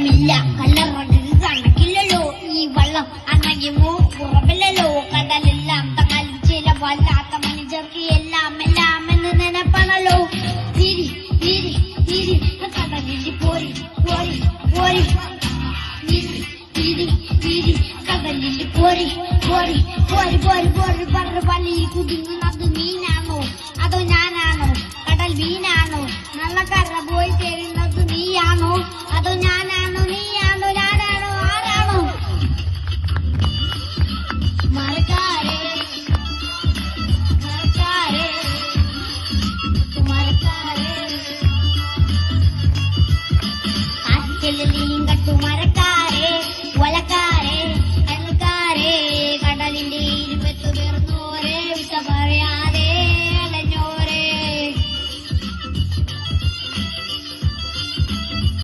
വെള്ളമില്ല കല്ലറകൾക്ക് കണക്കില്ലല്ലോ ഈ വെള്ളം അണയുമോ കുറവില്ലല്ലോ കടലെല്ലാം തങ്ങാലും ചില വല്ലാത്ത മനുഷ്യർക്ക് എല്ലാം എല്ലാം എന്ന് നിനപ്പാണല്ലോ തിരി തിരി തിരി കടലിൽ പോരി പോരി പോരി തിരി തിരി തിരി കടലിൽ പോരി പോരി പോരി പോരി പോരി പറ പള്ളിയിൽ കുടുങ്ങുന്നത് മീനാണോ അതോ ഞാനാണോ കടൽ മീനാണോ നല്ല കര പോയി തരുന്നത് നീയാണോ അതോ ഞാനാണോ